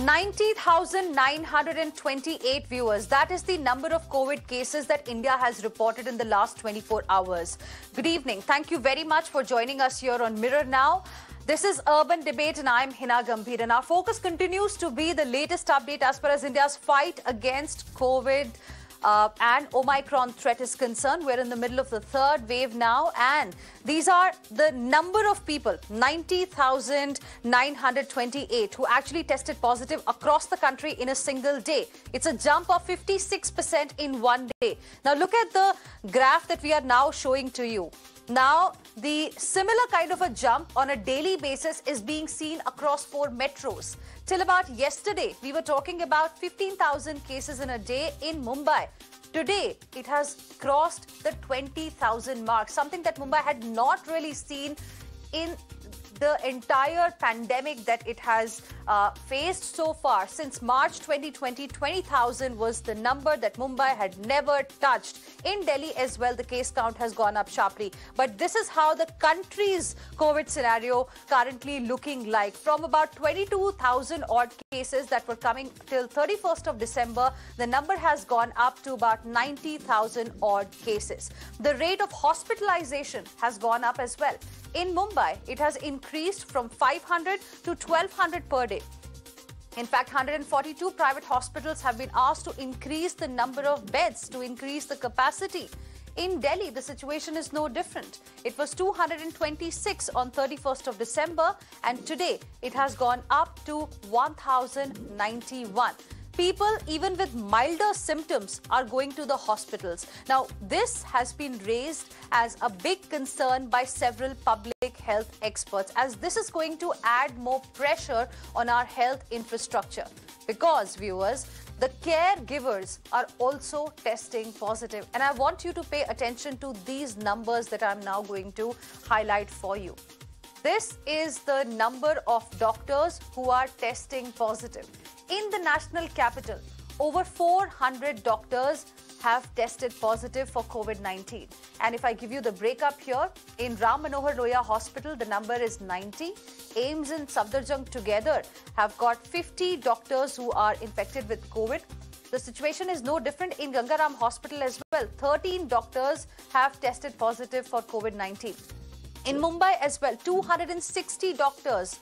90,928 viewers. That is the number of COVID cases that India has reported in the last 24 hours. Good evening. Thank you very much for joining us here on Mirror Now. This is Urban Debate and I'm Hina Gambhir. And our focus continues to be the latest update as far as India's fight against COVID and Omicron threat is concerned. We're in the middle of the third wave now, and these are the number of people, 90,928, who actually tested positive across the country in a single day. It's a jump of 56% in one day. Now look at the graph that we are now showing to you. Now, the similar kind of a jump on a daily basis is being seen across 4 metros. Till about yesterday, we were talking about 15,000 cases in a day in Mumbai. Today, it has crossed the 20,000 mark, something that Mumbai had not really seen in the entire pandemic that it has faced so far. Since March 2020, 20,000 was the number that Mumbai had never touched. In Delhi as well, the case count has gone up sharply. But this is how the country's COVID scenario currently looking like. From about 22,000 odd cases that were coming till 31st of December, the number has gone up to about 90,000 odd cases. The rate of hospitalization has gone up as well. In Mumbai, it has increased from 500 to 1,200 per day. In fact, 142 private hospitals have been asked to increase the number of beds to increase the capacity. In Delhi, the situation is no different. It was 226 on 31st of December, and today it has gone up to 1,091. People, even with milder symptoms, are going to the hospitals. Now, this has been raised as a big concern by several public health experts, as this is going to add more pressure on our health infrastructure. Because, viewers, the caregivers are also testing positive. And I want you to pay attention to these numbers that I'm now going to highlight for you. This is the number of doctors who are testing positive. In the national capital, over 400 doctors have tested positive for COVID-19. And if I give you the breakup here, in Ram Manohar Lohiya Hospital, the number is 90. AIIMS and Safdarjung together have got 50 doctors who are infected with COVID. The situation is no different in Gangaram Hospital as well. 13 doctors have tested positive for COVID-19. In Mumbai as well, 260 doctors.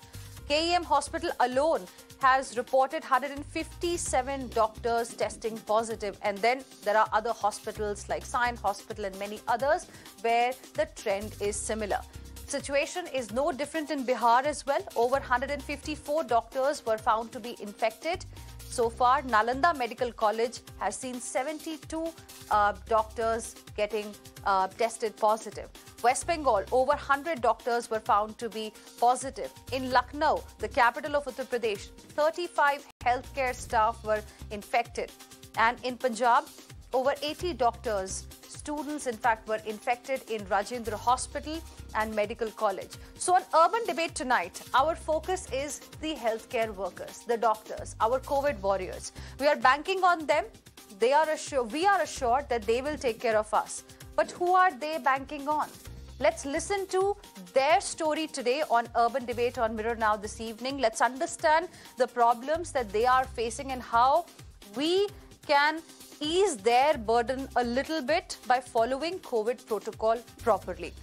KEM Hospital alone has reported 157 doctors testing positive. And then there are other hospitals like Sion Hospital and many others where the trend is similar. Situation is no different in Bihar as well. Over 154 doctors were found to be infected. So far, Nalanda Medical College has seen 72 doctors getting tested positive. West Bengal, over 100 doctors were found to be positive. In Lucknow, the capital of Uttar Pradesh, 35 healthcare staff were infected. And in Punjab, over 80 doctors, students in fact, were infected in Rajendra Hospital and Medical College. So on Urban Debate tonight, our focus is the healthcare workers, the doctors, our COVID warriors. We are banking on them. We are assured that they will take care of us. But who are they banking on? Let's listen to their story today on Urban Debate on Mirror Now this evening. Let's understand the problems that they are facing and how we can ease their burden a little bit by following COVID protocol properly.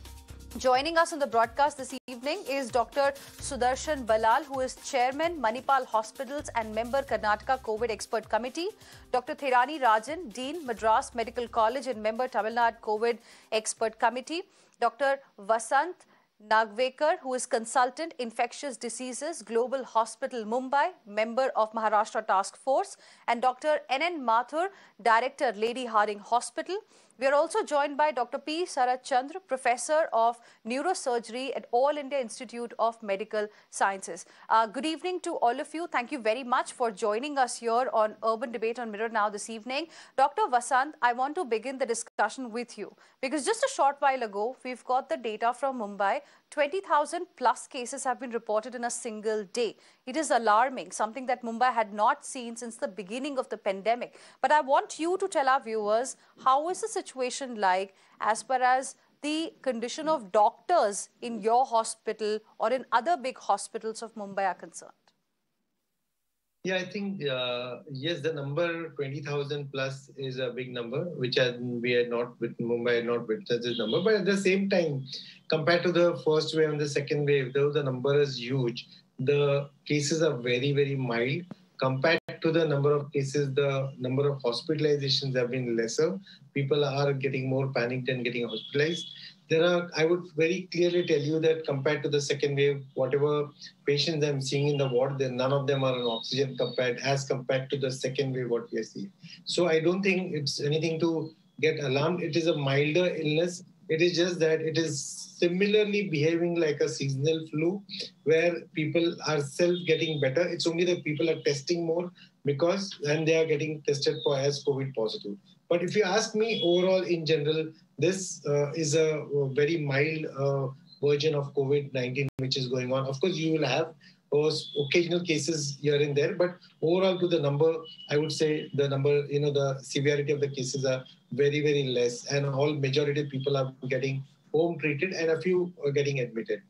Joining us on the broadcast this evening is Dr. Sudarshan Balal, who is Chairman, Manipal Hospitals and member Karnataka COVID Expert Committee. Dr. Thirani Rajan, Dean, Madras Medical College and member Tamil Nadu COVID Expert Committee. Dr. Vasant Nagvekar, who is Consultant Infectious Diseases, Global Hospital Mumbai, member of Maharashtra Task Force, and Dr. N.N. Mathur, Director, Lady Hardinge Hospital. We are also joined by Dr. P. Sarat Chandra, Professor of Neurosurgery at All India Institute of Medical Sciences. Good evening to all of you. Thank you very much for joining us here on Urban Debate on Mirror Now this evening. Dr. Vasant, I want to begin the discussion with you because just a short while ago, we've got the data from Mumbai. 20,000 plus cases have been reported in a single day. It is alarming, something that Mumbai had not seen since the beginning of the pandemic. But I want you to tell our viewers, how is the situation like as far as the condition of doctors in your hospital or in other big hospitals of Mumbai are concerned? Yeah, I think yes, the number 20,000 plus is a big number, which we had not with Mumbai had not witnessed this number. But at the same time, compared to the first wave and the second wave, though the number is huge, the cases are very very mild. Compared to the number of cases, the number of hospitalizations have been lesser. People are getting more panicked and getting hospitalized. There are, I would very clearly tell you that compared to the second wave, whatever patients I'm seeing in the ward, none of them are on oxygen compared to the second wave what we are seeing. So I don't think it's anything to get alarmed. It is a milder illness. It is just that it is similarly behaving like a seasonal flu where people are self getting better. It's only that people are testing more because and they are getting tested for as COVID positive. But if you ask me overall in general, this is a very mild version of COVID-19 which is going on. Of course, you will have those occasional cases here and there, but overall to the number, I would say the number, the severity of the cases are very, very less, and all majority of people are getting home treated and a few are getting admitted.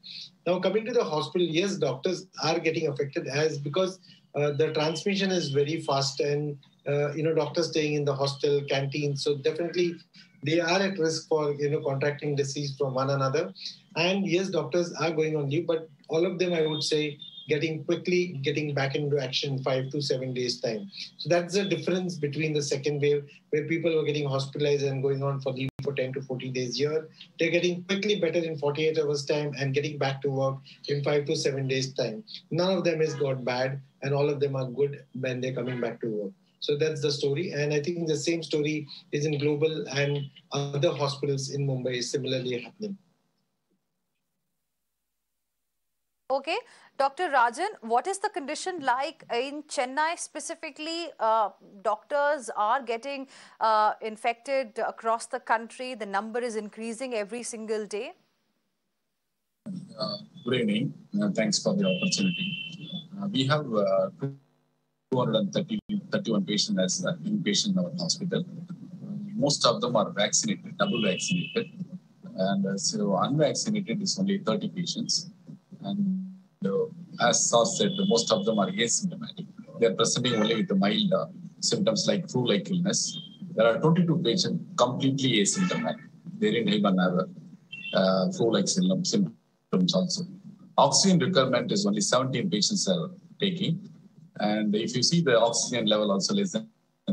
Now, coming to the hospital, yes, doctors are getting affected as because the transmission is very fast and doctors staying in the hostel canteen, so definitely they are at risk for contracting disease from one another. And yes, doctors are going on leave, but all of them, I would say, getting back into action in 5 to 7 days time. So that's the difference between the second wave, where people were getting hospitalized and going on for leave for 10 to 14 days here. They're getting quickly better in 48 hours time and getting back to work in 5 to 7 days time. None of them has got bad, and all of them are good when they're coming back to work. So that's the story. And I think the same story is in Global and other hospitals in Mumbai is similarly happening. Okay, Dr. Rajan, what is the condition like in Chennai specifically? Doctors are getting infected across the country. The number is increasing every single day. Good evening. Thanks for the opportunity. We have 231 patients as inpatient in our hospital. Most of them are vaccinated, double vaccinated. And so unvaccinated is only 30 patients. And as Sar said, most of them are asymptomatic. They are presenting only with the mild symptoms like flu-like illness. There are 22 patients completely asymptomatic. They didn't even have flu-like symptoms also. Oxygen requirement is only 17 patients are taking. And if you see the oxygen level also less than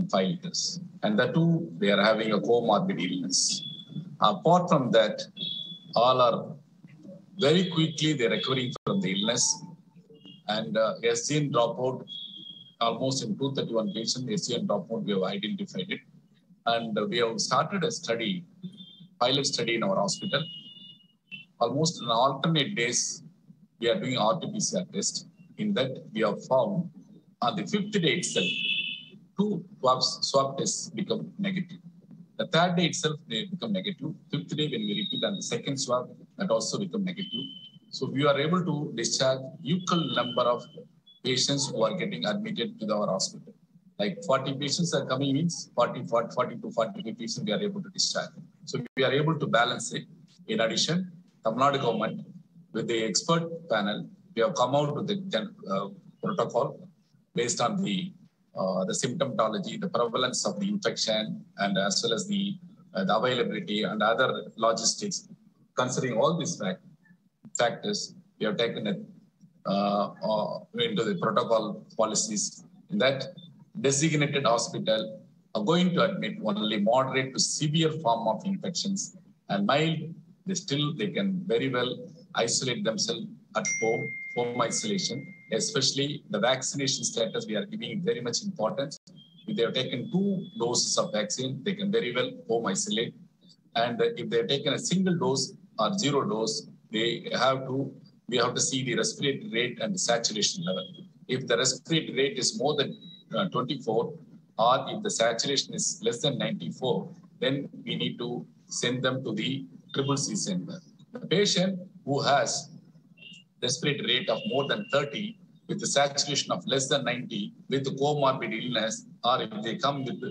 5 liters. And the two, they are having a comorbid illness. Apart from that, all are very quickly they're recovering from the illness. And SCN dropout, almost in 231 patients, SCN dropout, we have identified it. And we have started a study, pilot study in our hospital. Almost on alternate days, we are doing RT-PCR test. In that, we have found on the 5th day itself, 2 swab tests become negative. The 3rd day itself, they become negative. 5th day, when we repeat on the 2nd swab, that also become negative. So we are able to discharge equal number of patients who are getting admitted to our hospital. Like 40 patients are coming means 40 to 45 patients we are able to discharge. So we are able to balance it. In addition, Tamil Nadu government, with the expert panel, we have come out with the protocol based on the symptomatology, the prevalence of the infection, and as well as the availability and other logistics. Considering all these factors, we have taken it into the protocol policies in that designated hospital are going to admit only moderate to severe form of infections, and mild, they can very well isolate themselves at home isolation, especially the vaccination status we are giving very much importance. If they have taken 2 doses of vaccine, they can very well home isolate. And if they have taken a single dose or 0 dose, we have to see the respiratory rate and the saturation level. If the respiratory rate is more than 24, or if the saturation is less than 94, then we need to send them to the CCC center. The patient who has respiratory rate of more than 30 with the saturation of less than 90 with the comorbid illness, or if they come with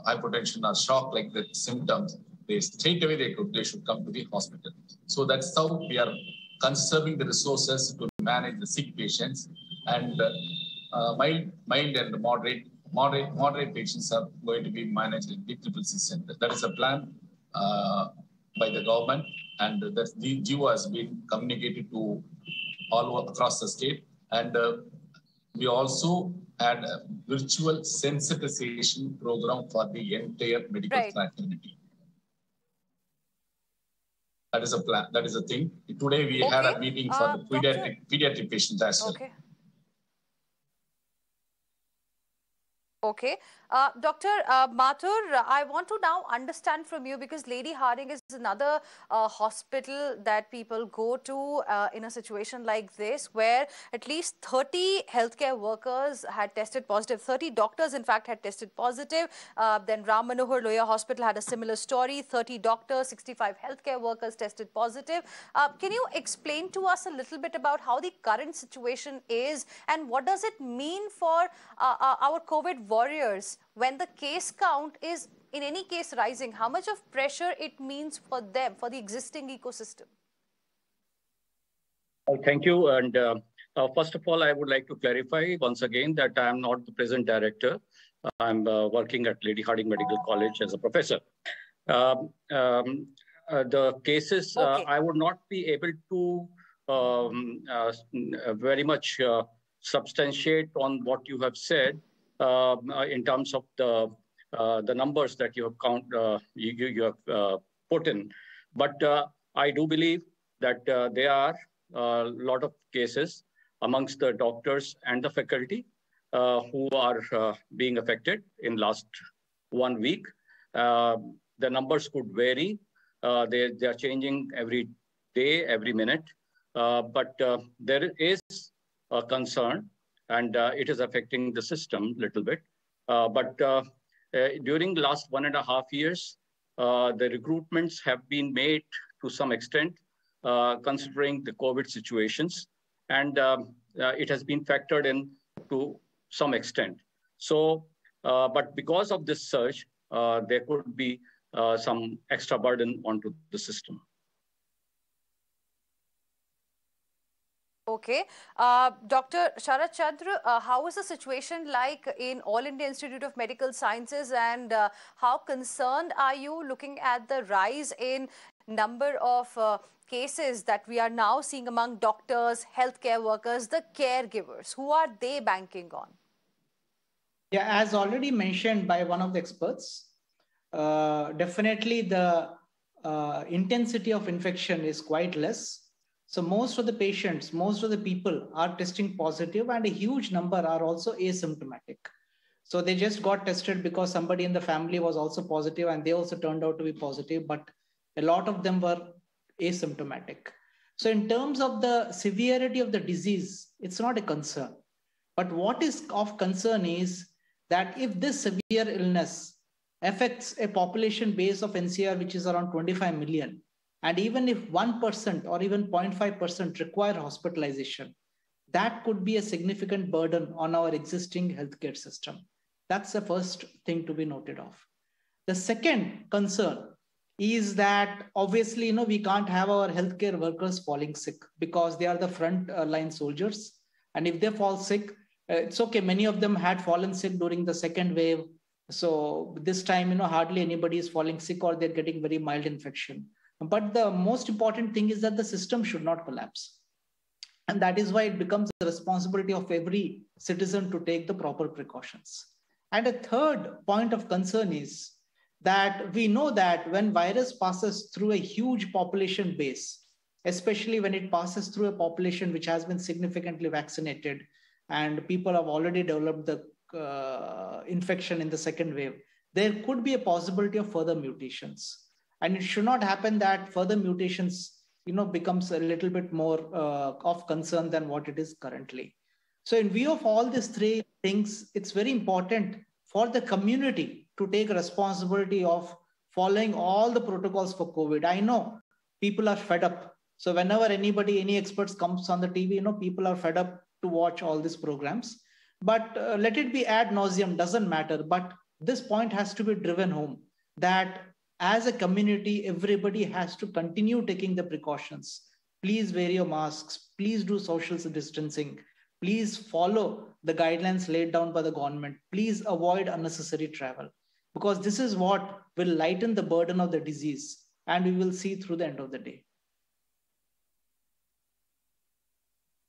hypotension or shock like the symptoms, they straight away they should come to the hospital. So that's how we are conserving the resources to manage the sick patients. And mild and moderate patients are going to be managed in BCCC center. That is a plan by the government, and that the GO has been communicated to all across the state. And we also had a virtual sensitization program for the entire medical fraternity. That is a plan. That is a thing. Today we had a meeting for the pediatric patients as well. Okay. Okay. Dr. Mathur, I want to now understand from you, because Lady Hardinge is another hospital that people go to in a situation like this, where at least 30 healthcare workers had tested positive. 30 doctors, in fact, had tested positive. Then Ram Manohar Lohia Hospital had a similar story. 30 doctors, 65 healthcare workers tested positive. Can you explain to us a little bit about how the current situation is, and what does it mean for our COVID warriors when the case count is in any case rising? How much of pressure it means for them, for the existing ecosystem? Well, thank you. And first of all, I would like to clarify once again that I am not the present director. I'm working at Lady Hardinge Medical College as a professor. The cases, I would not be able to very much substantiate on what you have said in terms of the numbers that you have you have put in. But I do believe that there are a lot of cases amongst the doctors and the faculty who are being affected in last 1 week. The numbers could vary. They are changing every day, every minute. But there is a concern, and it is affecting the system a little bit. But during the last 1.5 years, the recruitments have been made to some extent, considering the COVID situations, and it has been factored in to some extent. So, but because of this surge, there could be some extra burden onto the system. Okay. Dr. Sharat Chandra, how is the situation like in All India Institute of Medical Sciences, and how concerned are you looking at the rise in number of cases that we are now seeing among doctors, healthcare workers, the caregivers? Who are they banking on? Yeah, as already mentioned by one of the experts, definitely the intensity of infection is quite less. So most of the patients, most of the people are testing positive, and a huge number are also asymptomatic. So they just got tested because somebody in the family was also positive and they also turned out to be positive, but a lot of them were asymptomatic. So in terms of the severity of the disease, it's not a concern. But what is of concern is that if this severe illness affects a population base of NCR, which is around 25 million, and even if 1% or even 0.5% require hospitalization, that could be a significant burden on our existing healthcare system. That's the first thing to be noted of. The second concern is that obviously, we can't have our healthcare workers falling sick because they are the front line soldiers. And if they fall sick, it's okay. Many of them had fallen sick during the second wave. So this time, hardly anybody is falling sick or they're getting very mild infection. But the most important thing is that the system should not collapse. And that is why it becomes the responsibility of every citizen to take the proper precautions. And a third point of concern is that we know that when virus passes through a huge population base, especially when it passes through a population which has been significantly vaccinated and people have already developed the infection in the second wave, there could be a possibility of further mutations. And it should not happen that further mutations, becomes a little bit more of concern than what it is currently. So in view of all these three things, it's very important for the community to take responsibility of following all the protocols for COVID. I know people are fed up. So whenever any experts comes on the TV, people are fed up to watch all these programs. But let it be ad nauseum, doesn't matter. But this point has to be driven home that as a community, everybody has to continue taking the precautions. Please wear your masks. Please do social distancing. Please follow the guidelines laid down by the government. Please avoid unnecessary travel, because this is what will lighten the burden of the disease, and we will see through the end of the day.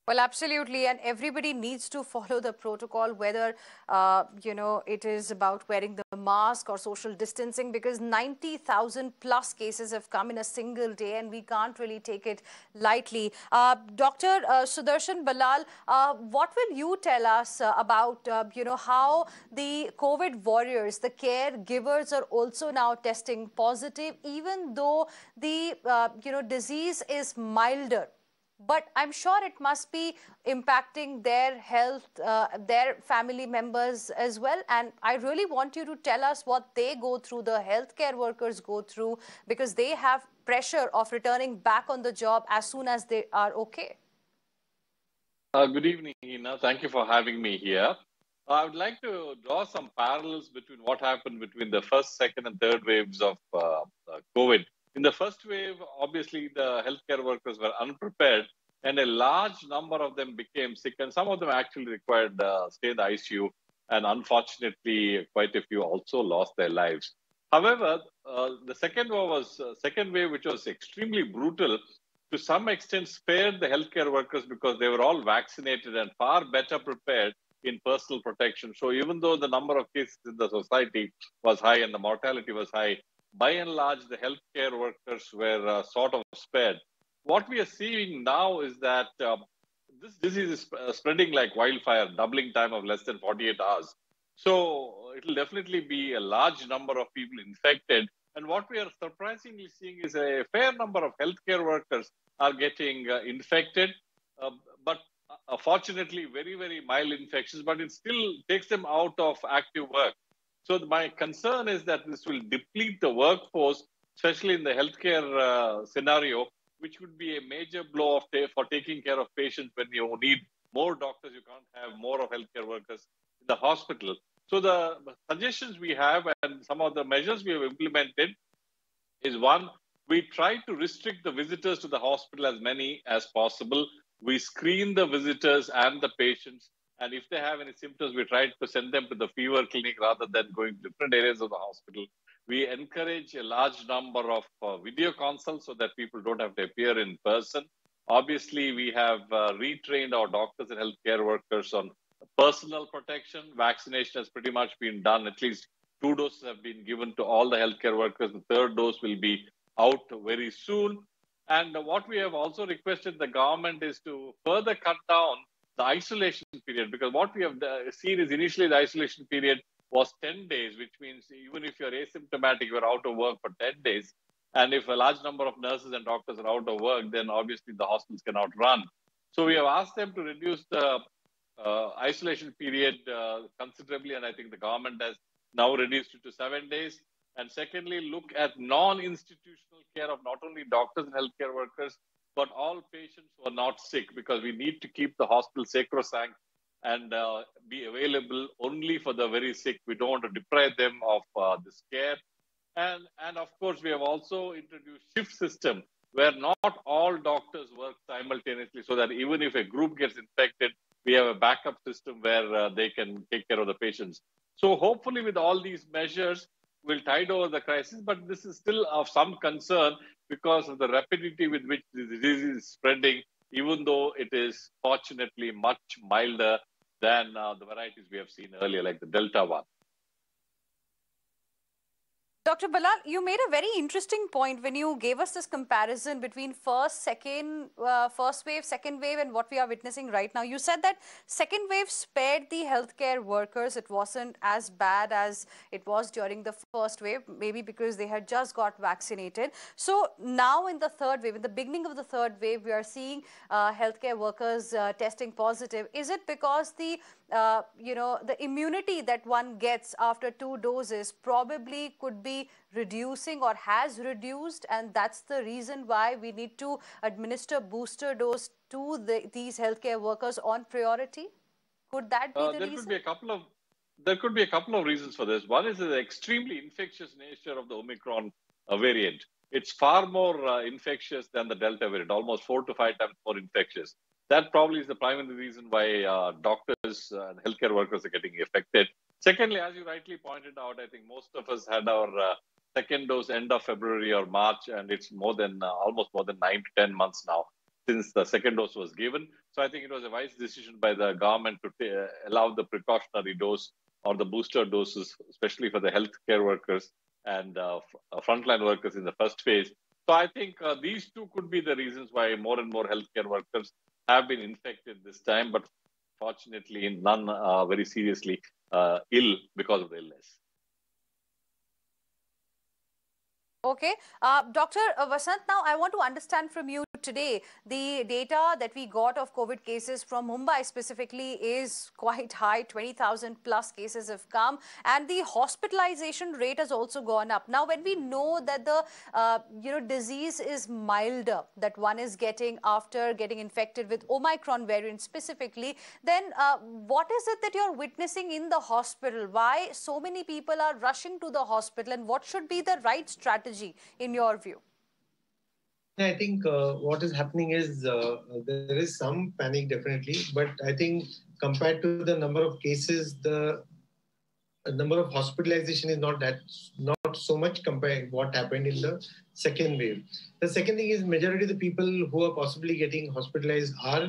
Well, absolutely. And everybody needs to follow the protocol, whether, it is about wearing the mask or social distancing, because 90,000 plus cases have come in a single day and we can't really take it lightly. Dr. Sudarshan Ballal, what will you tell us about, how the COVID warriors, the caregivers are also now testing positive, even though the, disease is milder? But I'm sure it must be impacting their health, their family members as well. And I really want you to tell us what they go through, the healthcare workers go through, because they have pressure of returning back on the job as soon as they are okay. Good evening, Hina. Thank you for having me here. I would like to draw some parallels between what happened between the first, second, and third waves of COVID. In the first wave, obviously, the healthcare workers were unprepared, and a large number of them became sick, and some of them actually required stay in the ICU, and unfortunately, quite a few also lost their lives. However, the second wave, which was extremely brutal, to some extent spared the healthcare workers because they were all vaccinated and far better prepared in personal protection. So even though the number of cases in the society was high and the mortality was high, by and large, the healthcare workers were sort of spared. What we are seeing now is that this disease is spreading like wildfire, doubling time of less than 48 hours. So it will definitely be a large number of people infected. And what we are surprisingly seeing is a fair number of healthcare workers are getting infected, but fortunately very, very mild infections, but it still takes them out of active work. So my concern is that this will deplete the workforce, especially in the healthcare scenario, which would be a major blow for taking care of patients when you need more doctors. You can't have more of healthcare workers in the hospital. So the suggestions we have and some of the measures we have implemented is, one, we try to restrict the visitors to the hospital as many as possible. We screen the visitors and the patients. And if they have any symptoms, we try to send them to the fever clinic rather than going to different areas of the hospital. We encourage a large number of video consults so that people don't have to appear in person. Obviously, we have retrained our doctors and healthcare workers on personal protection. Vaccination has pretty much been done. At least 2 doses have been given to all the healthcare workers. The third dose will be out very soon. And what we have also requested the government is to further cut down the isolation period, because what we have seen is initially the isolation period was 10 days, which means even if you're asymptomatic, you're out of work for 10 days. And if a large number of nurses and doctors are out of work, then obviously the hospitals cannot run. So we have asked them to reduce the isolation period considerably, and I think the government has now reduced it to 7 days. And secondly, look at non-institutional care of not only doctors and healthcare workers, but all patients who are not sick, because we need to keep the hospital sacrosanct and be available only for the very sick. We don't want to deprive them of this care. And of course, we have also introduced shift system where not all doctors work simultaneously, so that even if a group gets infected, we have a backup system where they can take care of the patients. So hopefully with all these measures, we'll tide over the crisis, but this is still of some concern because of the rapidity with which the disease is spreading, even though it is fortunately much milder than the varieties we have seen earlier, like the Delta one. Dr. Ballal, you made a very interesting point when you gave us this comparison between first wave, second wave, and what we are witnessing right now. You said that second wave spared the healthcare workers. It wasn't as bad as it was during the first wave, maybe because they had just got vaccinated. So now in the third wave, in the beginning of the third wave, we are seeing healthcare workers testing positive. Is it because the immunity that one gets after 2 doses probably could be reducing or has reduced, and that's the reason why we need to administer booster dose to these healthcare workers on priority? Could that be the reason? There could be a couple of reasons for this. One is the extremely infectious nature of the Omicron variant. It's far more infectious than the Delta variant, almost 4 to 5 times more infectious. that probably is the primary reason why doctors and healthcare workers are getting affected. Secondly, as you rightly pointed out, I think most of us had our second dose end of February or March, and it's more than almost more than 9 to 10 months now since the second dose was given. So I think it was a wise decision by the government to allow the precautionary dose or the booster doses, especially for the healthcare workers and frontline workers in the first phase. So I think these two could be the reasons why more and more healthcare workers have been infected this time, but fortunately none very seriously ill because of the illness. Okay. Dr. Vasant, now I want to understand from you today, the data that we got of COVID cases from Mumbai specifically is quite high. 20,000 plus cases have come, and the hospitalization rate has also gone up. Now, when we know that the disease is milder, that one is getting after getting infected with Omicron variant specifically, then what is it that you're witnessing in the hospital? Why so many people are rushing to the hospital, and what should be the right strategy in your view? I think what is happening is there is some panic definitely, but I think compared to the number of cases, the number of hospitalization is not so much compared to what happened in the second wave. The second thing is majority of the people who are possibly getting hospitalized are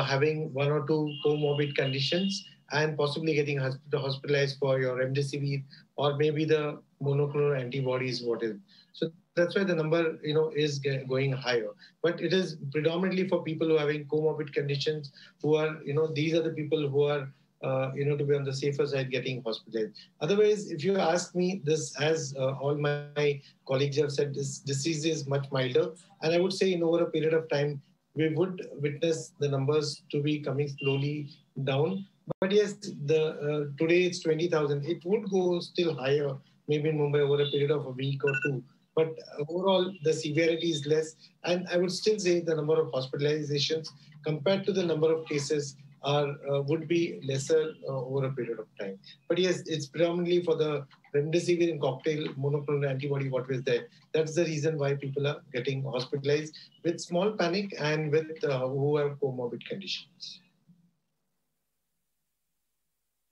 having one or two comorbid conditions and possibly getting hospitalized for your remdesivir or maybe the monoclonal antibodies, whatever. So that's why the number, is going higher. But it is predominantly for people who are having comorbid conditions, who are, these are the people who are, to be on the safer side getting hospitalized. Otherwise, if you ask me, this, as all my colleagues have said, this disease is much milder. And I would say in over a period of time, we would witness the numbers to be coming slowly down. But yes, today it's 20,000. It would go still higher, maybe in Mumbai over a period of a week or two. But overall, the severity is less. And I would still say the number of hospitalizations compared to the number of cases would be lesser over a period of time. But yes, it's predominantly for the remdesivir and cocktail monoclonal antibody, what was there. That's the reason why people are getting hospitalized with small panic and with who have comorbid conditions.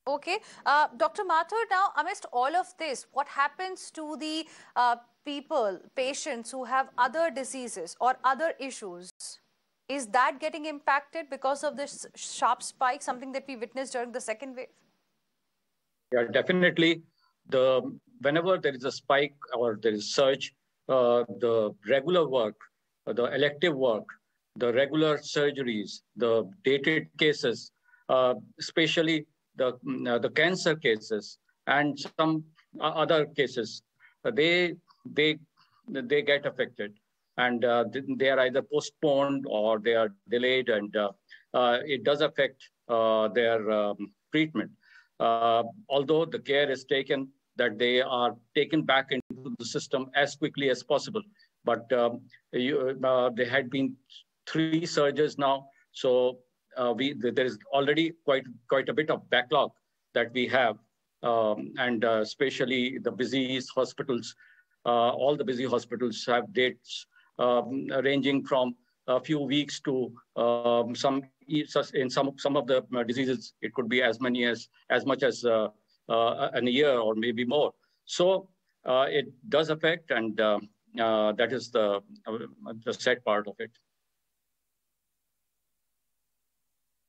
Okay. Dr. Mathur, now amidst all of this, what happens to the patients who have other diseases or other issues? Is that getting impacted because of this sharp spike, something that we witnessed during the second wave? Yeah, definitely. Whenever there is a spike or there is surge, the regular work, the elective work, the regular surgeries, the dated cases, especially the cancer cases and some other cases, they get affected, and they are either postponed or they are delayed, and it does affect their treatment. Although the care is taken that they are taken back into the system as quickly as possible, but there had been 3 surges now, so there is already quite a bit of backlog that we have, and especially the busy hospitals. All the busy hospitals have dates ranging from a few weeks to in some of the diseases it could be as much as a year or maybe more. So it does affect, and that is the sad part of it.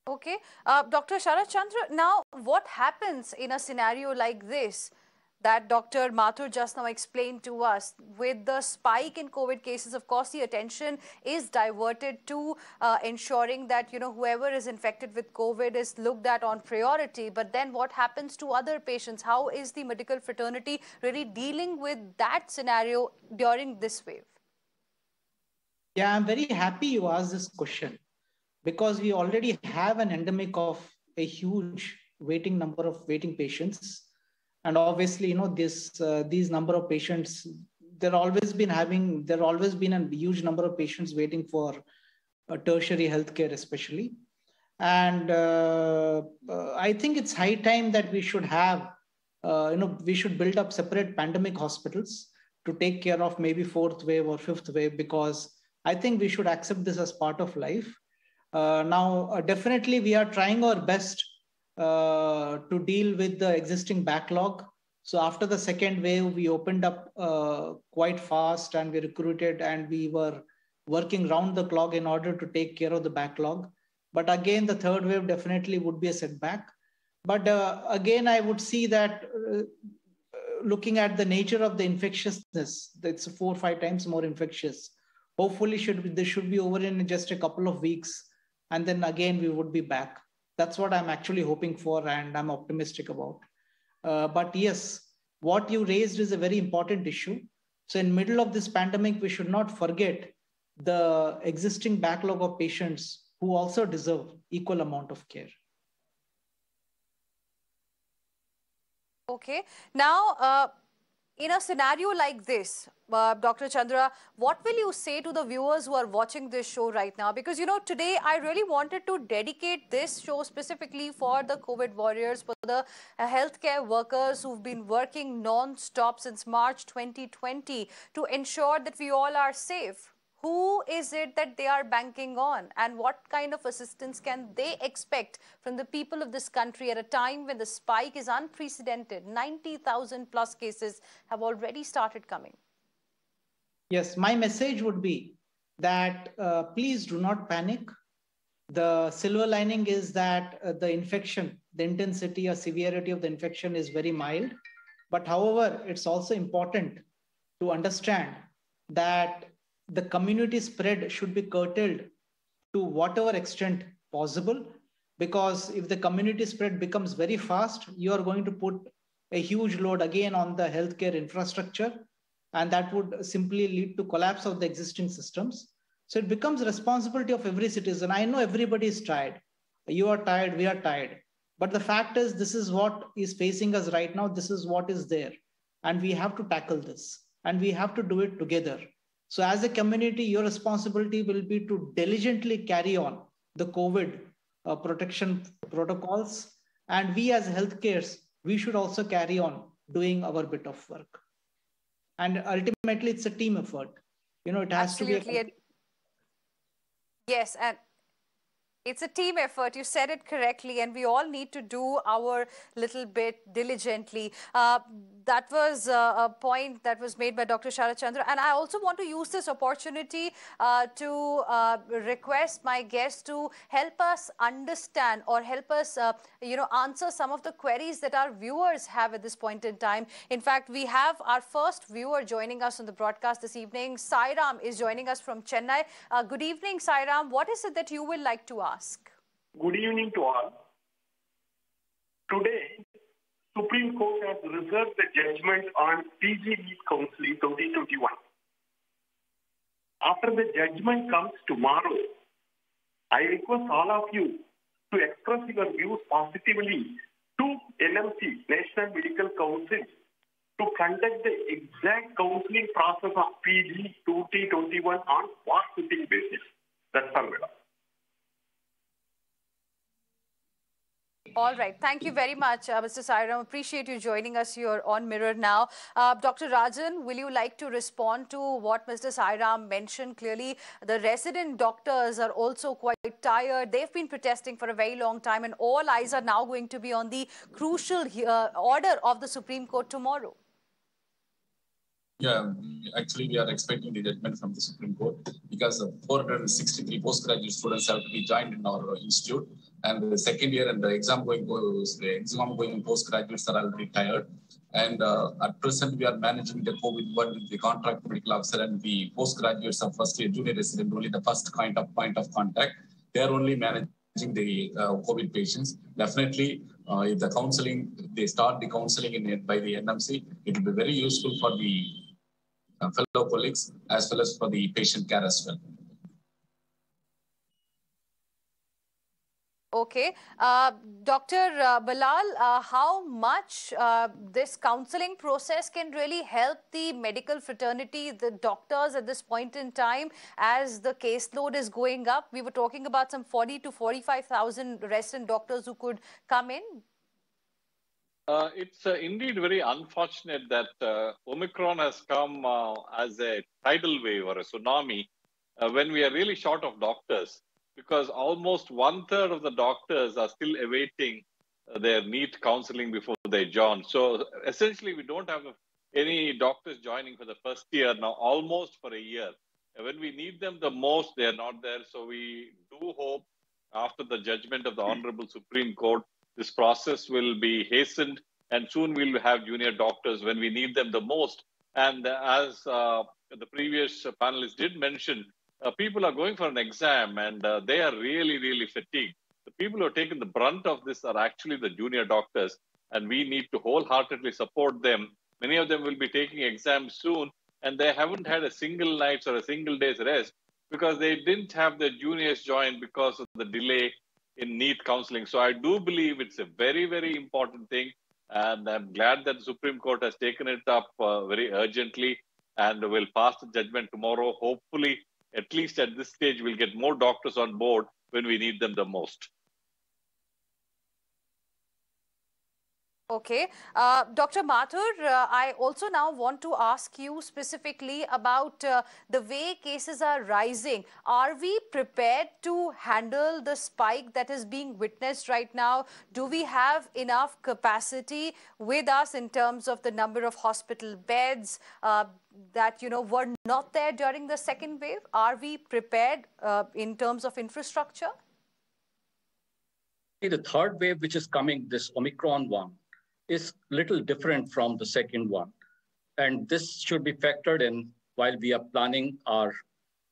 Okay. Dr. Sharad Chandra, now what happens in a scenario like this that Dr. Mathur just now explained to us? With the spike in COVID cases, of course, the attention is diverted to ensuring that, whoever is infected with COVID is looked at on priority. But then what happens to other patients? How is the medical fraternity really dealing with that scenario during this wave? Yeah, I'm very happy you asked this question, because we already have an endemic of a huge number of waiting patients. And obviously, these number of patients, there always been a huge number of patients waiting for tertiary healthcare, especially. And I think it's high time that we should have, we should build up separate pandemic hospitals to take care of maybe 4th wave or 5th wave, because I think we should accept this as part of life. Definitely we are trying our best to deal with the existing backlog. So after the second wave, we opened up quite fast and we recruited and we were working round the clock in order to take care of the backlog. But again, the third wave definitely would be a setback. But again, I would see that looking at the nature of the infectiousness, it's 4 or 5 times more infectious. Hopefully this should be over in just a couple of weeks. And then again, we would be back. That's what I'm actually hoping for and I'm optimistic about. But yes, what you raised is a very important issue. So in middle of this pandemic, we should not forget the existing backlog of patients who also deserve equal amount of care. Okay. Now, in a scenario like this, Dr. Chandra, what will you say to the viewers who are watching this show right now? Because, today I really wanted to dedicate this show specifically for the COVID warriors, for the healthcare workers who've been working non-stop since March 2020 to ensure that we all are safe. Who is it that they are banking on, and what kind of assistance can they expect from the people of this country at a time when the spike is unprecedented? 90,000 plus cases have already started coming. Yes, my message would be that please do not panic. The silver lining is that the infection, the intensity or severity of the infection is very mild. But however, it's also important to understand that the community spread should be curtailed to whatever extent possible, because if the community spread becomes very fast, you are going to put a huge load again on the healthcare infrastructure, and that would simply lead to collapse of the existing systems. So it becomes responsibility of every citizen. I know everybody is tired. You are tired, we are tired. But the fact is, this is what is facing us right now. This is what is there. And we have to tackle this. And we have to do it together. So as a community, your responsibility will be to diligently carry on the COVID protection protocols. And we as healthcares, we should also carry on doing our bit of work. And ultimately, it's a team effort. It has Absolutely. to be. Yes, and it's a team effort. You said it correctly, and we all need to do our little bit diligently. That was a point that was made by Dr. Sharad Chandra. And I also want to use this opportunity to request my guests to help us understand or help us, answer some of the queries that our viewers have at this point in time. In fact, we have our first viewer joining us on the broadcast this evening. Sairam is joining us from Chennai. Good evening, Sairam. What is it that you would like to ask? Good evening to all. Today, Supreme Court has reserved the judgment on PG Leave Counselling 2021. After the judgment comes tomorrow, I request all of you to express your views positively to NMC, National Medical Council, to conduct the exact counselling process of PG 2021 on war-footing basis. That's all, madam. All right. Thank you very much, Mr. Sairam. Appreciate you joining us here on Mirror now. Dr. Rajan, will you like to respond to what Mr. Sairam mentioned? Clearly, the resident doctors are also quite tired. They've been protesting for a very long time, and all eyes are now going to be on the crucial order of the Supreme Court tomorrow. Yeah, actually, we are expecting the judgment from the Supreme Court because 463 postgraduate students have to be joined in our institute. And the second year and the exam going postgraduates are already tired. And at present, we are managing the COVID one with the contract medical officer and the postgraduates of first year junior resident, only the first point of contact. They are only managing the COVID patients. Definitely, if the counseling, they start the counseling by the NMC, it will be very useful for the fellow colleagues as well as for the patient care as well. Okay. Dr. Bilal, how much this counseling process can really help the medical fraternity, the doctors at this point in time as the caseload is going up? We were talking about some 40 to 45,000 resident doctors who could come in. It's indeed very unfortunate that Omicron has come as a tidal wave or a tsunami when we are really short of doctors. because almost 1/3 of the doctors are still awaiting their NEET counseling before they join. So essentially, we don't have any doctors joining for the first year now, almost for a year. When we need them the most, they are not there. So we do hope after the judgment of the Honorable Supreme Court, this process will be hastened and soon we'll have junior doctors when we need them the most. And as the previous panelists did mention, people are going for an exam and they are really, really fatigued. The people who are taking the brunt of this are actually the junior doctors, and we need to wholeheartedly support them. Many of them will be taking exams soon, and they haven't had a single night or a single day's rest because they didn't have their juniors join because of the delay in NEET counseling. So I do believe it's a very, very important thing. And I'm glad that the Supreme Court has taken it up very urgently and will pass the judgment tomorrow. Hopefully, at least at this stage, we'll get more doctors on board when we need them the most. Okay. Dr. Mathur, I also now want to ask you specifically about the way cases are rising. Are we prepared to handle the spike that is being witnessed right now? Do we have enough capacity with us in terms of the number of hospital beds that, were not there during the second wave? Are we prepared in terms of infrastructure? The third wave, which is coming, this Omicron one, is little different from the second one. And this should be factored in while we are planning our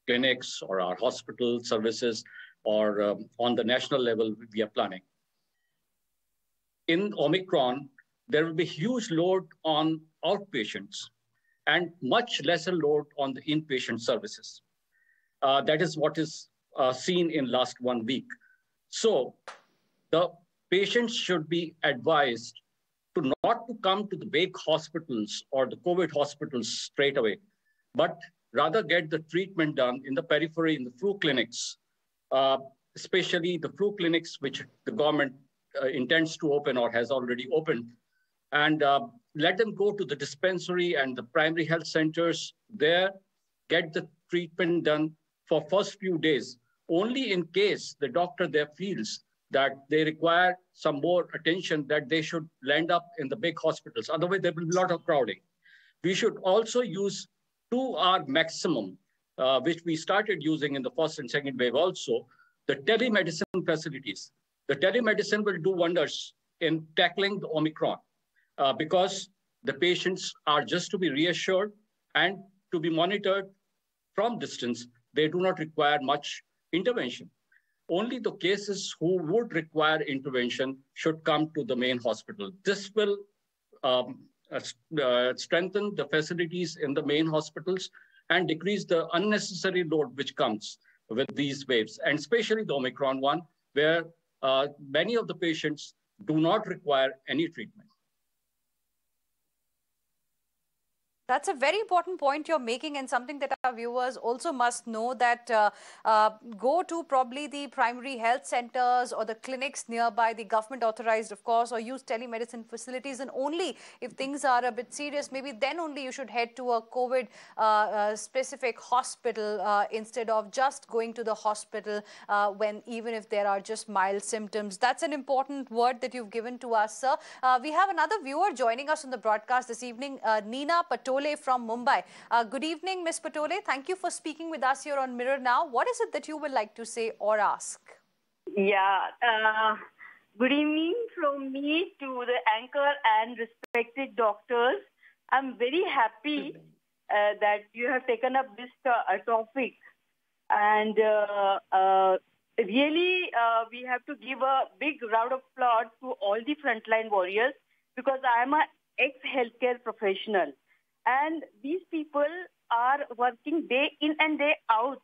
clinics or our hospital services or on the national level we are planning. In Omicron, there will be huge load on outpatients and much lesser load on the inpatient services. That is what is seen in last 1 week. So the patients should be advised to not to come to the big hospitals or the COVID hospitals straight away, but rather get the treatment done in the periphery, in the flu clinics, especially the flu clinics which the government intends to open or has already opened, and let them go to the dispensary and the primary health centers there, get the treatment done for first few days. Only in case the doctor there feels that they require some more attention, that they should land up in the big hospitals. Otherwise, there will be a lot of crowding. We should also use to our maximum, which we started using in the first and second wave also, the telemedicine facilities. The telemedicine will do wonders in tackling the Omicron because the patients are just to be reassured and to be monitored from distance. They do not require much intervention. Only the cases who would require intervention should come to the main hospital. This will strengthen the facilities in the main hospitals and decrease the unnecessary load which comes with these waves, and especially the Omicron one, where many of the patients do not require any treatment. That's a very important point you're making, and something that our viewers also must know, that go to probably the primary health centers or the clinics nearby, the government authorized, of course, or use telemedicine facilities. And only if things are a bit serious, maybe then only you should head to a COVID specific hospital instead of just going to the hospital even if there are just mild symptoms. That's an important word that you've given to us, sir. We have another viewer joining us on the broadcast this evening, Nina Patole from Mumbai. Good evening, Ms. Patole. Thank you for speaking with us here on Mirror Now. What is it that you would like to say or ask? Yeah, good evening from me to the anchor and respected doctors. I'm very happy that you have taken up this topic. And really, we have to give a big round of applause to all the frontline warriors, because I am an ex-healthcare professional. And these people are working day in and day out,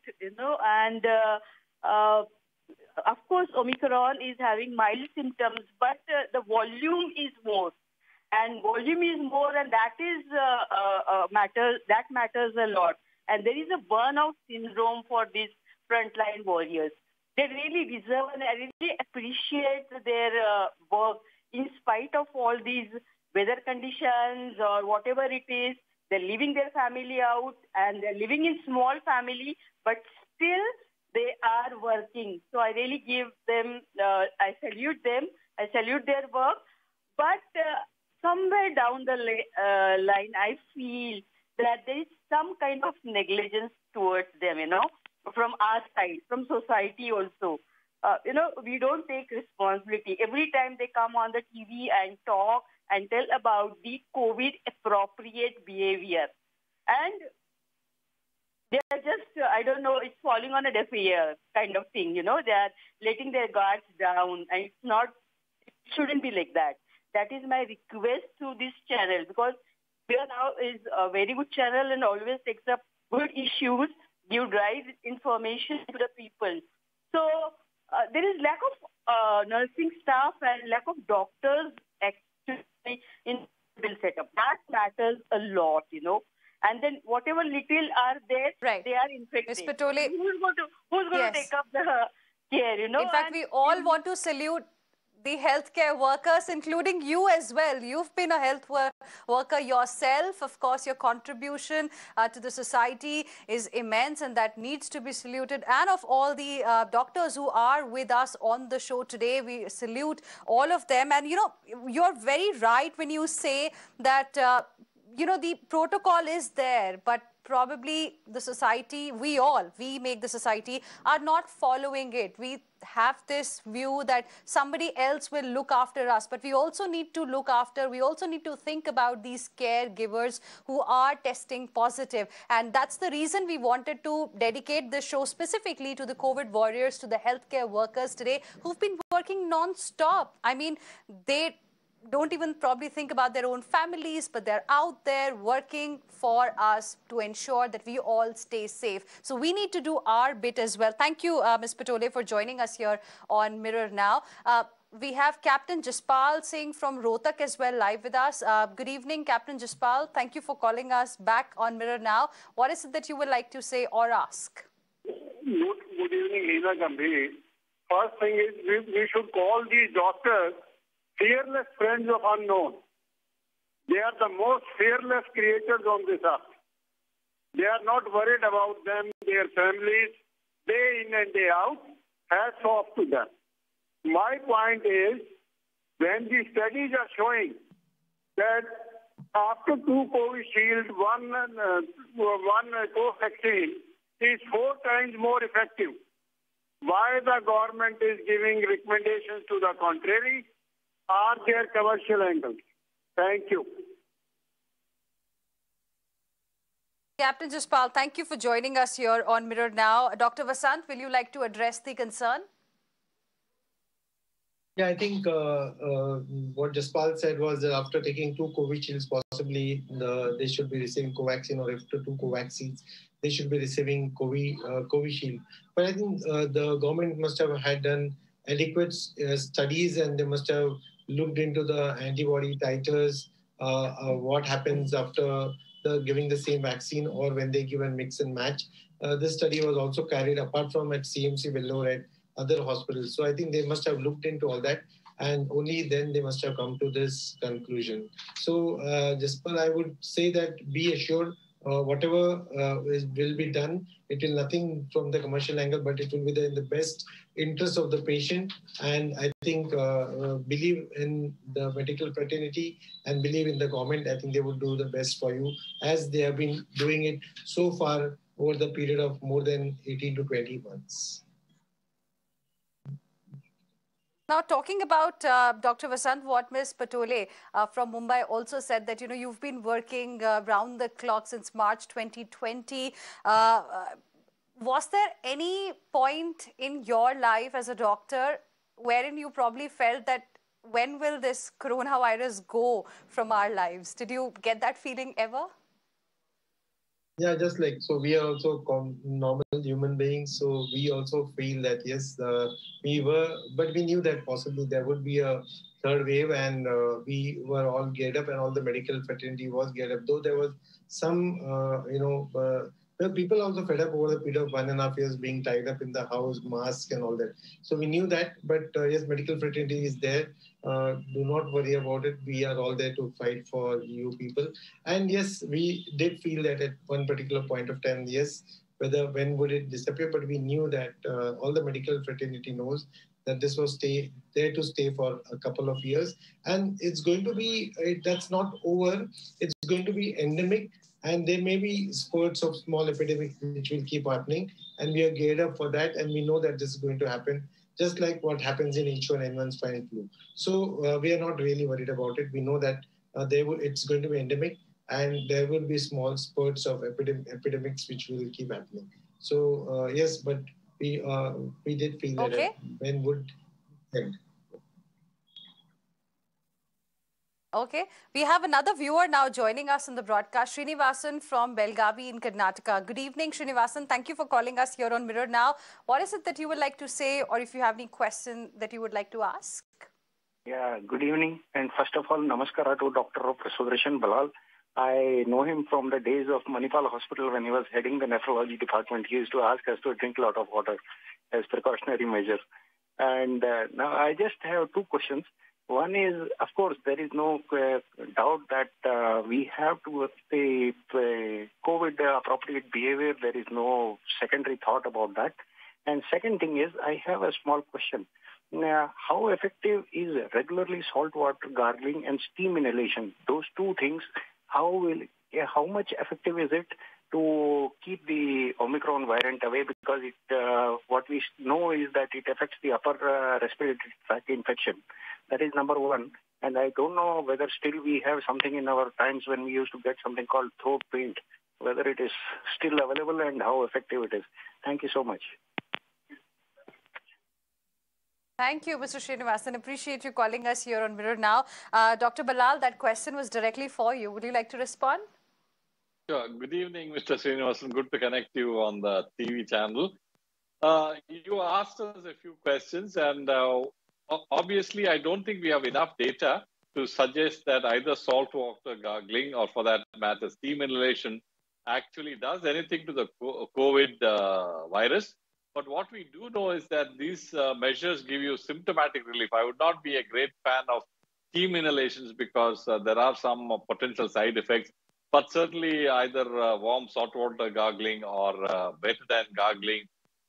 and of course, Omicron is having mild symptoms, but the volume is more. And volume is more, and that is matters a lot. And there is a burnout syndrome for these frontline warriors. They really deserve, and I really appreciate their work in spite of all these weather conditions or whatever it is. They're leaving their family out, and they're living in small family, but still they are working. So I really give them, I salute them, I salute their work. But somewhere down the line, I feel that there is some kind of negligence towards them, from our side, from society also. We don't take responsibility. Every time they come on the TV and talk and tell about the COVID appropriate behavior. And they are just, I don't know, it's falling on a deaf ear kind of thing, They are letting their guards down, and it shouldn't be like that. That is my request to this channel, because Mirror Now is a very good channel and always takes up good issues, give right information to the people. So there is lack of nursing staff and lack of doctors actually in the setup. That matters a lot, And then whatever little are there, they are infected. Ms. Patole, who's going to take up the care, In fact, we all want to salute the healthcare workers, including you as well. You've been a health worker yourself. Of course, your contribution to the society is immense, and that needs to be saluted. And of all the doctors who are with us on the show today, we salute all of them. And, you're very right when you say that, the protocol is there, but probably the society, we make the society, are not following it. We have this view that somebody else will look after us, but we also need to think about these caregivers who are testing positive. And that's the reason we wanted to dedicate this show specifically to the COVID warriors, to the healthcare workers today who've been working non-stop. I mean, they don't even probably think about their own families, but they're out there working for us to ensure that we all stay safe. So we need to do our bit as well. Thank you, Ms. Patole, for joining us here on Mirror Now. We have Captain Jaspal Singh from Rohtak as well live with us. Good evening, Captain Jaspal. Thank you for calling us back on Mirror Now. What is it that you would like to say or ask? Good evening, Leena Gambhir. First thing is we should call these doctors fearless friends of unknown. They are the most fearless creators on this earth. They are not worried about them, their families, day in and day out. Hats off to them. My point is, when the studies are showing that after 2 Covishield, one Covaxin is 4 times more effective, why the government is giving recommendations to the contrary? Are there commercial angles? Thank you. Captain Jaspal, thank you for joining us here on Mirror Now. Dr. Vasant, will you like to address the concern? Yeah, I think what Jaspal said was that after taking 2 Covishields, possibly they should be receiving Covaxin, or after 2 Covaxins, they should be receiving Covishield. But I think the government must have had done adequate studies, and they must have looked into the antibody titers, what happens after giving the same vaccine or when they give and mix and match. This study was also carried apart from at CMC Vellore at other hospitals. So I think they must have looked into all that, and only then they must have come to this conclusion. So Jaspal, I would say that be assured, whatever will be done, it will nothing from the commercial angle, but it will be in the best interest of the patient. And I think believe in the medical fraternity and believe in the government. I think they will do the best for you, as they have been doing it so far over the period of more than 18 to 20 months. Now, talking about Dr. Vasant, what Ms. Patole from Mumbai also said that, you've been working round the clock since March 2020. Was there any point in your life as a doctor wherein you probably felt that when will this coronavirus go from our lives? Did you get that feeling ever? Yeah, just like, so we are also normal human beings. So we also feel that, yes, but we knew that possibly there would be a third wave, and we were all geared up, and all the medical fraternity was geared up. Though there was some, people also fed up over the period of 1.5 years being tied up in the house, masks and all that. So we knew that, but yes, medical fraternity is there. Do not worry about it. We are all there to fight for you people. And yes, we did feel that at one particular point of time, yes, when would it disappear, but we knew that all the medical fraternity knows that this was there to stay for a couple of years, and it's going to be, that's not over, it's going to be endemic, and there may be spurts of small epidemics which will keep happening, and we are geared up for that, and we know that this is going to happen, just like what happens in H1N1 swine flu. So we are not really worried about it. We know that it's going to be endemic, and there will be small spurts of epidemics which will keep happening. So yes, but we did feel that when would end. Okay, we have another viewer now joining us in the broadcast, Srinivasan from Belgavi in Karnataka. Good evening, Srinivasan. Thank you for calling us here on Mirror Now. What is it that you would like to say, or if you have any question that you would like to ask? Yeah, good evening. And first of all, namaskara to Dr. Sudarshan Balal. I know him from the days of Manipal Hospital when he was heading the nephrology department. He used to ask us to drink a lot of water as precautionary measure. And now I just have two questions. One is, of course, there is no doubt that we have to say COVID appropriate behavior. There is no secondary thought about that. And second thing is, I have a small question. How effective is regularly salt water gargling and steam inhalation? Those two things, how much effective is it to keep the Omicron variant away? Because what we know is that it affects the upper respiratory tract infection. That is number one. And I don't know whether still we have something in our times when we used to get something called throat paint, whether it is still available and how effective it is. Thank you so much. Thank you, Mr. Srinivasan. Appreciate you calling us here on Mirror Now. Dr. Balal, that question was directly for you. Would you like to respond? Sure. Good evening, Mr. Srinivasan. Good to connect you on the TV channel. You asked us a few questions, and obviously, I don't think we have enough data to suggest that either salt water gargling or, for that matter, steam inhalation actually does anything to the COVID virus. But what we do know is that these measures give you symptomatic relief. I would not be a great fan of steam inhalations because there are some potential side effects. But certainly either warm salt water gargling or betadine gargling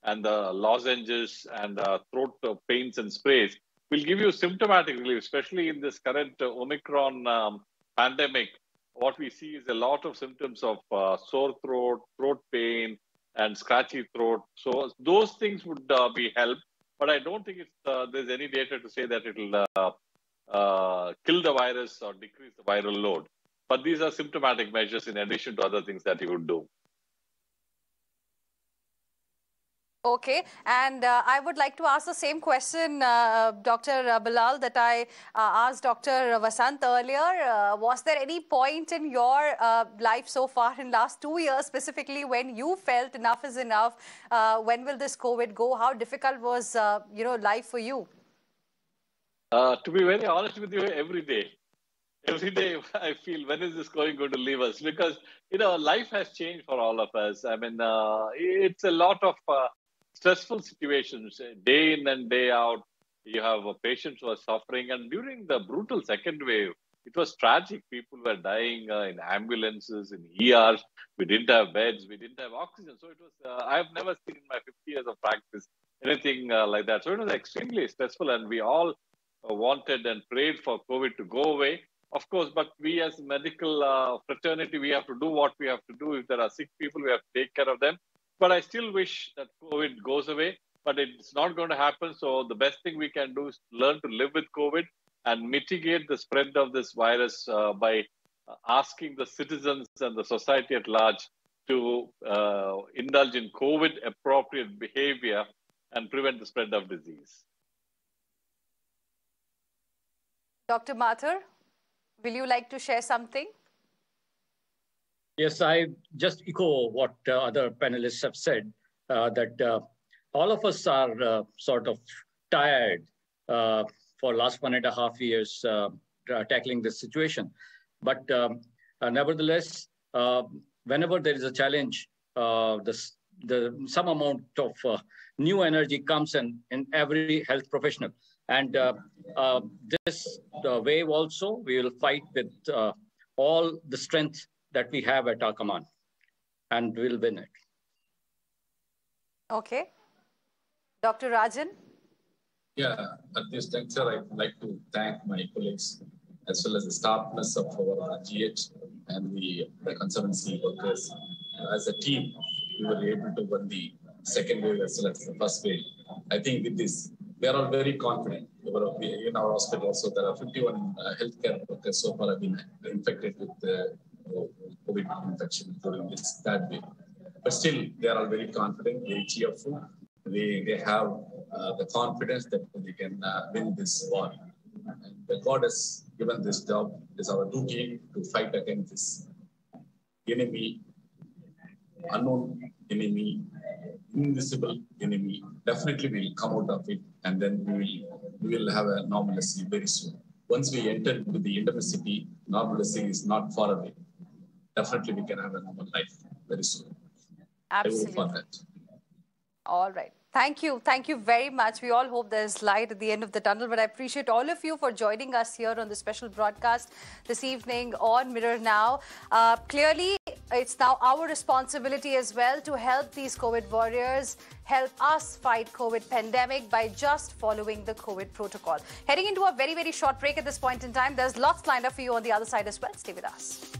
and the lozenges and throat paints and sprays will give you symptomatic relief, especially in this current Omicron pandemic. What we see is a lot of symptoms of sore throat, throat pain, and scratchy throat. So those things would be help, but I don't think there's any data to say that it will kill the virus or decrease the viral load. But these are symptomatic measures in addition to other things that you would do. Okay, and I would like to ask the same question, Dr. Balal, that I asked Dr. Vasant earlier. Was there any point in your life so far in last 2 years specifically when you felt enough is enough? When will this COVID go? How difficult was life for you? To be very honest with you, every day I feel, when is this going to leave us? Because life has changed for all of us. I mean, it's a lot of stressful situations, day in and day out. You have patients who are suffering, and during the brutal second wave, it was tragic. People were dying in ambulances, in ERs. We didn't have beds, we didn't have oxygen. So it was, I've never seen in my 50 years of practice anything like that. So it was extremely stressful, and we all wanted and prayed for COVID to go away. Of course, but we as medical fraternity, we have to do what we have to do. If there are sick people, we have to take care of them. But I still wish that COVID goes away, but it's not going to happen. So the best thing we can do is learn to live with COVID and mitigate the spread of this virus by asking the citizens and the society at large to indulge in COVID-appropriate behavior and prevent the spread of disease. Dr. Mathur, will you like to share something? Yes, I just echo what other panelists have said, that all of us are sort of tired for last 1.5 years tackling this situation. But nevertheless, whenever there is a challenge, some amount of new energy comes in every health professional. And this wave also, we will fight with all the strength that we have at our command, and we'll win it. Okay. Dr. Rajan? Yeah, at this juncture, I would like to thank my colleagues as well as the staffness of our GH and the conservancy workers. As a team, we were able to win the second wave as well as the first wave. I think with this, we are all very confident. In our hospital also, there are 51 healthcare workers so far have been infected with COVID infection during this third wave. But still, they are all very confident, very cheerful. They have the confidence that they can win this war. And God has given this job. It is our duty to fight against this enemy, unknown enemy, invisible enemy. Definitely we will come out of it, and then we will have a normalcy very soon. Once we enter into the endemicity, normalcy is not far away. Definitely we can have a normal life very soon. Absolutely. I hope for that. All right. Thank you. Thank you very much. We all hope there's light at the end of the tunnel, but I appreciate all of you for joining us here on the special broadcast this evening on Mirror Now. Clearly, it's now our responsibility as well to help these COVID warriors, help us fight COVID pandemic by just following the COVID protocol. Heading into a very, very short break at this point in time. There's lots lined up for you on the other side as well. Stay with us.